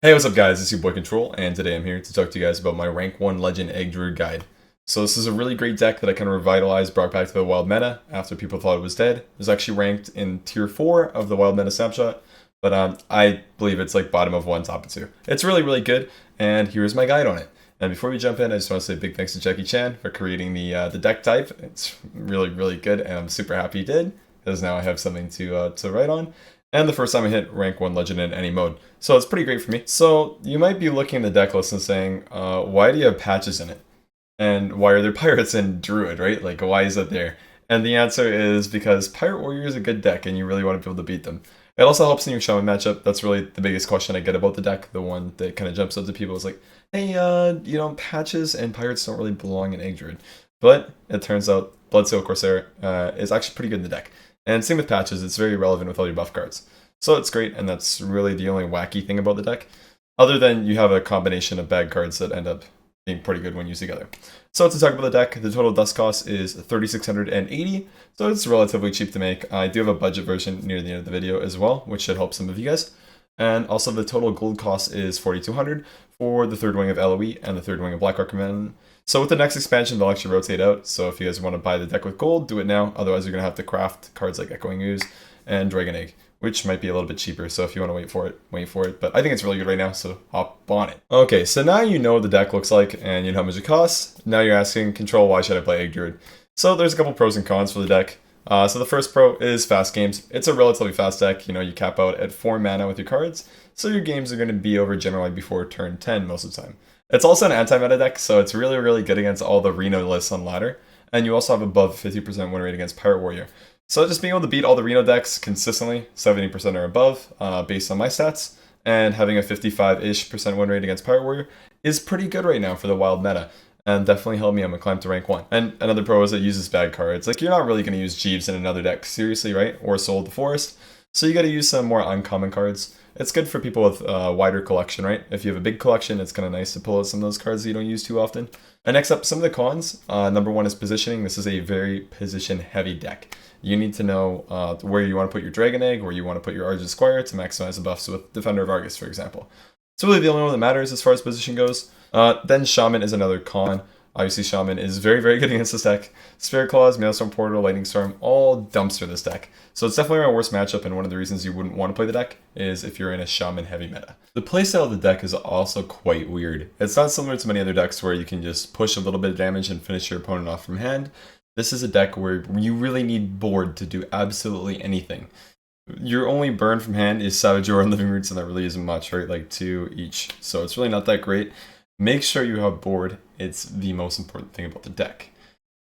Hey, what's up guys, it's your boy Control, and today I'm here to talk to you guys about my rank 1 Legend Egg Druid guide. So this is a really great deck that I kind of revitalized, brought back to the wild meta after people thought it was dead. It was actually ranked in tier 4 of the wild meta snapshot, but I believe it's like bottom of 1, top of 2. It's really, really good, and here's my guide on it. And before we jump in, I just want to say a big thanks to Jackie Chan for creating the deck type. It's really, really good, and I'm super happy he did, because now I have something to write on. And the first time I hit rank 1 legend in any mode. So it's pretty great for me. So you might be looking at the deck list and saying, why do you have patches in it? And why are there pirates in Druid, right? Like, why is that there? And the answer is because Pirate Warrior is a good deck and you really want to be able to beat them. It also helps in your Shaman matchup. That's really the biggest question I get about the deck. The one that kind of jumps up to people is like, hey, patches and pirates don't really belong in Egg Druid. But it turns out Bloodsail Corsair is actually pretty good in the deck. And same with patches, it's very relevant with all your buff cards. So it's great, and that's really the only wacky thing about the deck. Other than you have a combination of bad cards that end up being pretty good when used together. So to talk about the deck, the total dust cost is 3,680, so it's relatively cheap to make. I do have a budget version near the end of the video as well, which should help some of you guys. And also the total gold cost is 4,200 for the third wing of LOE and the third wing of Black Recommend. So with the next expansion, they'll actually rotate out. So if you guys want to buy the deck with gold, do it now. Otherwise, you're going to have to craft cards like Echoing Ooze and Dragon Egg, which might be a little bit cheaper. So if you want to wait for it, wait for it. But I think it's really good right now, so hop on it. Okay, so now you know what the deck looks like and you know how much it costs. Now you're asking, Control, why should I play Egg Druid? So there's a couple pros and cons for the deck. So the first pro is fast games. It's a relatively fast deck. You know, you cap out at 4 mana with your cards. So your games are going to be over generally before turn 10 most of the time. It's also an anti-meta deck, so it's really, really good against all the Reno lists on ladder. And you also have above 50% win rate against Pirate Warrior. So just being able to beat all the Reno decks consistently, 70% or above, based on my stats, and having a 55-ish percent win rate against Pirate Warrior is pretty good right now for the wild meta. And definitely helped me on my climb to rank 1. And another pro is it uses bad cards. Like, you're not really going to use Jeeves in another deck, seriously, right? Or Soul of the Forest. So you got to use some more uncommon cards. It's good for people with a wider collection, right? If you have a big collection, it's kind of nice to pull out some of those cards that you don't use too often. And next up, some of the cons. Number 1 is positioning. This is a very position-heavy deck. You need to know where you want to put your Dragon Egg, where you want to put your Argent Squire to maximize the buffs with Defender of Argus, for example. It's really the only one that matters as far as position goes. Then Shaman is another con. Obviously, Shaman is very, very good against this deck. Spirit Claws, Maelstrom Portal, Lightning Storm, all dumps for this deck. So it's definitely my worst matchup, and one of the reasons you wouldn't want to play the deck is if you're in a Shaman heavy meta. The playstyle of the deck is also quite weird. It's not similar to many other decks where you can just push a little bit of damage and finish your opponent off from hand. This is a deck where you really need board to do absolutely anything. Your only burn from hand is Savage Roar and Living Roots, and that really isn't much, right? Like 2 each. So it's really not that great. Make sure you have board. It's the most important thing about the deck.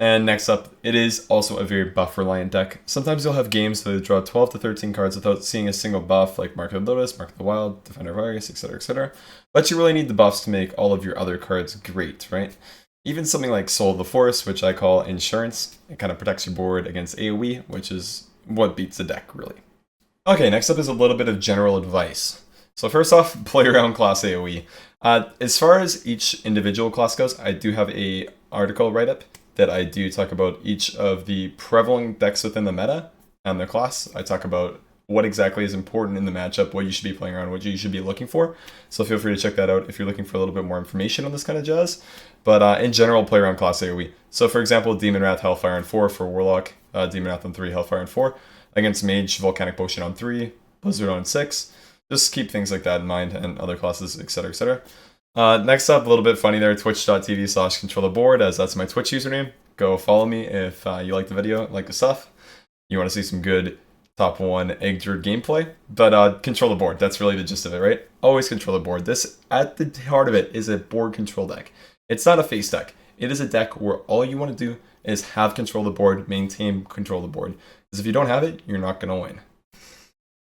And next up, it is also a very buff-reliant deck. Sometimes you'll have games that draw 12 to 13 cards without seeing a single buff, like Mark of the Lotus, Mark of the Wild, Defender of Argus, etc., etc. But you really need the buffs to make all of your other cards great, right? Even something like Soul of the Forest, which I call insurance. It kind of protects your board against AoE, which is what beats the deck, really. Okay, next up is a little bit of general advice. So first off, play around class AoE. As far as each individual class goes, I do have a article write-up that I do talk about each of the prevalent decks within the meta and their class. I talk about what exactly is important in the matchup, what you should be playing around, what you should be looking for. So feel free to check that out if you're looking for a little bit more information on this kind of jazz. But in general, play around class AoE. So for example, Demon Wrath, Hellfire on 4 for Warlock, Demon Wrath on 3, Hellfire on 4. Against Mage, Volcanic Potion on 3, Blizzard on 6. Just keep things like that in mind, and other classes, etc., etc. Next up, a little bit funny there, twitch.tv/controltheboard, as that's my Twitch username. Go follow me if you like the video, like the stuff. You want to see some good top 1 Egg Druid gameplay. But control the board, that's really the gist of it, right? Always control the board. This, at the heart of it, is a board control deck. It's not a face deck. It is a deck where all you want to do is have control of the board, maintain control of the board. Because if you don't have it, you're not going to win.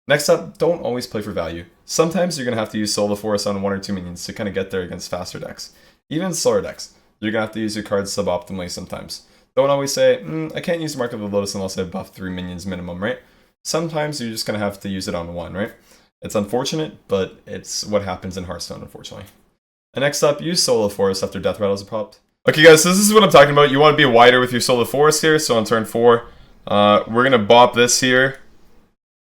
Next up, don't always play for value. Sometimes you're going to have to use Soul of the Forest on 1 or 2 minions to kind of get there against faster decks. Even slower decks, you're going to have to use your cards suboptimally sometimes. Don't always say, I can't use Mark of the Lotus unless I buff 3 minions minimum, right? Sometimes you're just going to have to use it on 1, right? It's unfortunate, but it's what happens in Hearthstone, unfortunately. And next up, use Soul of the Forest after Death Rattles are popped. Okay guys, so this is what I'm talking about. You want to be wider with your Soul of the Forest here, so on turn 4, we're going to bop this here.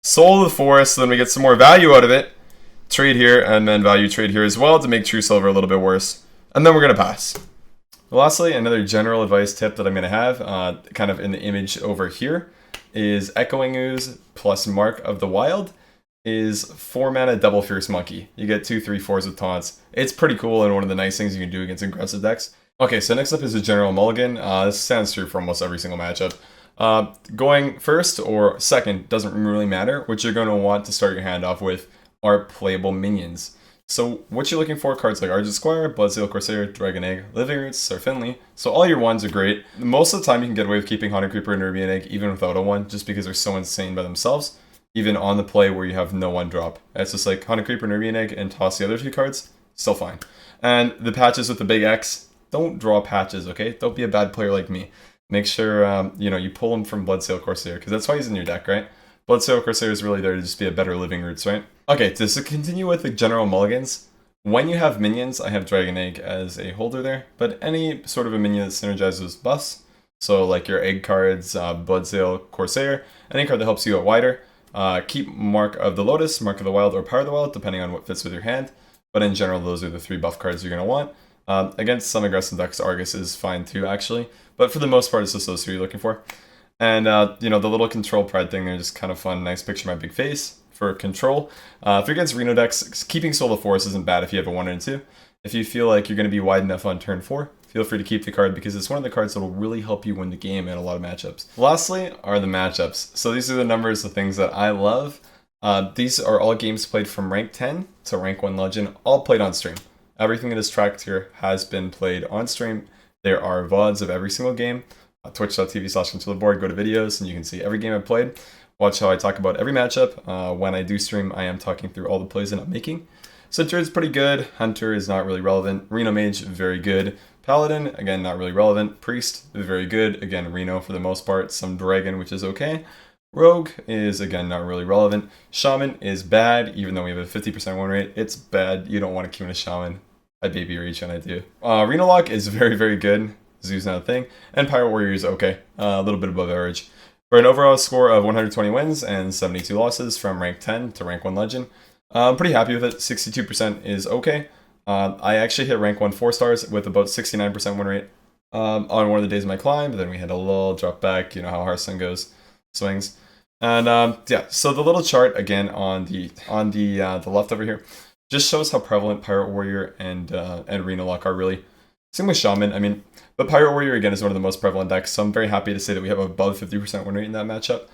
Soul of the Forest, so then we get some more value out of it. trade here, and then value trade here as well to make true silver a little bit worse. And then we're going to pass. Lastly, another general advice tip that I'm going to have, kind of in the image over here, is Echoing Ooze plus Mark of the Wild is 4 mana double Fierce Monkey. You get 2, 3, 4s with taunts. It's pretty cool and one of the nice things you can do against aggressive decks. Okay, so next up is a general mulligan. This stands true for almost every single matchup. Going first or second doesn't really matter. What you're going to want to start your hand off with are playable minions. So what you're looking for, cards like Argent Squire, Bloodseal Corsair, Dragon Egg, Living Roots, Sir Finley. So all your ones are great. Most of the time you can get away with keeping Haunted Creeper and Nerubian Egg even without a one, just because they're so insane by themselves. Even on the play where you have no one drop. It's just like Haunted Creeper, Nerubian Egg, and toss the other 2 cards, still fine. And the patches with the big X, don't draw patches, okay? Don't be a bad player like me. Make sure you pull them from Bloodseal Corsair, because that's why he's in your deck, right? Bloodseal Corsair is really there to just be a better Living Roots, right? Okay, to continue with the general mulligans, when you have minions, I have Dragon Egg as a holder there, but any sort of a minion that synergizes buffs, so like your egg cards, Bloodseal Corsair, any card that helps you out wider, keep Mark of the Lotus, Mark of the Wild, or Power of the Wild, depending on what fits with your hand, but in general, those are the 3 buff cards you're going to want. Against some aggressive decks, Argus is fine too, actually, but for the most part, it's just those 3 you're looking for. And, the little control pride thing, they're just kind of fun. Nice picture of my big face for control. If you're against Reno decks, keeping Soul of Force isn't bad if you have a 1 and 2. If you feel like you're going to be wide enough on turn 4, feel free to keep the card because it's one of the cards that will really help you win the game in a lot of matchups. Lastly are the matchups. So these are the numbers, the things that I love. These are all games played from rank 10 to rank 1 legend, all played on stream. Everything that is tracked here has been played on stream. There are VODs of every single game. Twitch.tv/controllerboard, go to videos and you can see every game I've played. Watch how I talk about every matchup. When I do stream, I am talking through all the plays that I'm making. So Druid's pretty good. Hunter is not really relevant. Reno Mage, very good. Paladin, again, not really relevant. Priest, very good. Again, Reno for the most part. Some Dragon, which is okay. Rogue is, again, not really relevant. Shaman is bad, even though we have a 50% win rate. It's bad. You don't want to queue in a Shaman. I baby rage when I do. Reno Lock is very, very good. Zoo's not a thing. And Pirate Warrior is okay. A little bit above average. For an overall score of 120 wins and 72 losses from rank 10 to rank 1 legend, I'm pretty happy with it. 62% is okay. I actually hit rank 1 4 stars with about 69% win rate on one of the days of my climb, but then we had a little drop back, you know how Hearthstone goes, swings. And yeah, so the little chart again on the left over here just shows how prevalent Pirate Warrior and Reno Lock are really. Same with Shaman, I mean, but Pirate Warrior again is one of the most prevalent decks, so I'm very happy to say that we have above 50% win rate in that matchup,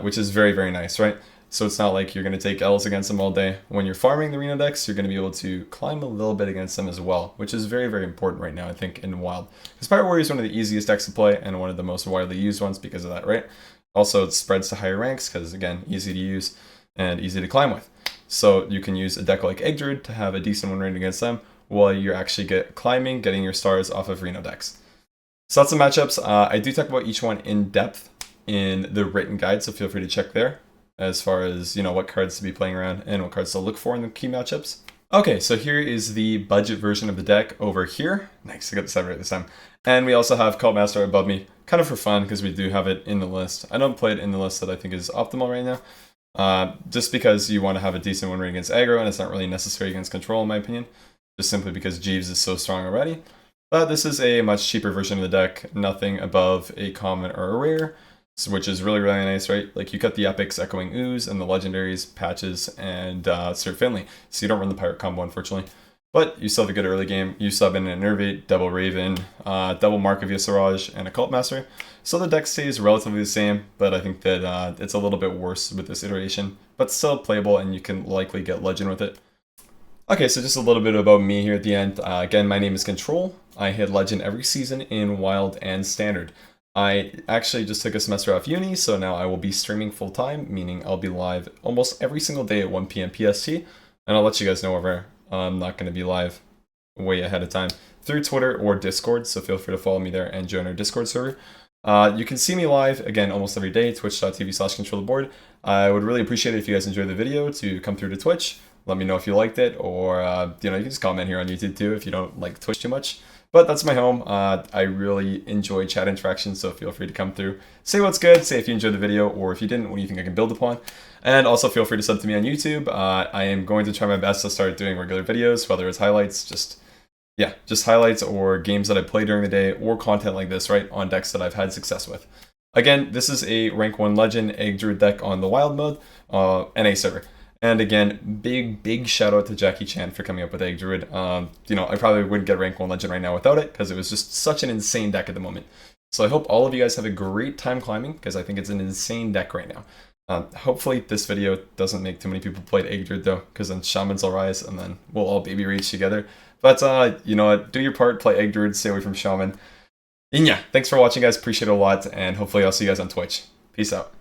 which is very, very nice, right? So it's not like you're going to take L's against them all day. When you're farming the Reno decks, you're going to be able to climb a little bit against them as well, which is very, very important right now, I think, in Wild. Because Pirate Warrior is one of the easiest decks to play and one of the most widely used ones because of that, right? Also, it spreads to higher ranks because, again, easy to use and easy to climb with. So you can use a deck like Egg Druid to have a decent win rate against them while you're actually getting your stars off of Reno decks. So that's the matchups. I do talk about each one in depth in the written guide, so feel free to check there as far as, you know, what cards to be playing around and what cards to look for in the key matchups. Okay, so here is the budget version of the deck over here. Nice, I got this right this time. And we also have Cult Master above me, kind of for fun because we do have it in the list. I don't play it in the list that I think is optimal right now. Just because you want to have a decent win rate against aggro, and it's not really necessary against control in my opinion. Just simply because Jeeves is so strong already. But this is a much cheaper version of the deck, nothing above a common or a rare, which is really, really nice, right? Like you cut the epics, Echoing Ooze, and the legendaries, Patches, and Sir Finley. So you don't run the pirate combo, unfortunately. But you still have a good early game. You sub in an Innervate, double Raven, double Mark of Yasiraj, and a Cult Master. So the deck stays relatively the same, but I think that it's a little bit worse with this iteration, but still playable, and you can likely get legend with it. Okay, so just a little bit about me here at the end. Again, my name is Control. I hit Legend every season in Wild and Standard. I actually just took a semester off uni, so now I will be streaming full-time, meaning I'll be live almost every single day at 1 p.m. PST, and I'll let you guys know whenever I'm not going to be live way ahead of time through Twitter or Discord, so feel free to follow me there and join our Discord server. You can see me live, again, almost every day, twitch.tv/controltheboard. I would really appreciate it if you guys enjoyed the video to come through to Twitch, Let me know if you liked it, or you can just comment here on YouTube too if you don't like Twitch too much. But that's my home. I really enjoy chat interaction, so feel free to come through. Say what's good, say if you enjoyed the video, or if you didn't, what do you think I can build upon? And also feel free to sub to me on YouTube. I am going to try my best to start doing regular videos, whether it's highlights, just highlights or games that I play during the day, or content like this, right, on decks that I've had success with. Again, this is a rank 1 legend egg druid deck on the wild mode, NA server. And again, big shout out to Jackie Chan for coming up with Egg Druid. I probably wouldn't get rank 1 legend right now without it, because it was just such an insane deck at the moment. So I hope all of you guys have a great time climbing, because I think it's an insane deck right now. Hopefully this video doesn't make too many people play Egg Druid though, because then Shamans will rise and then we'll all baby rage together. But you know what, do your part, play Egg Druid, stay away from Shaman. And yeah, thanks for watching guys, appreciate it a lot, and hopefully I'll see you guys on Twitch. Peace out.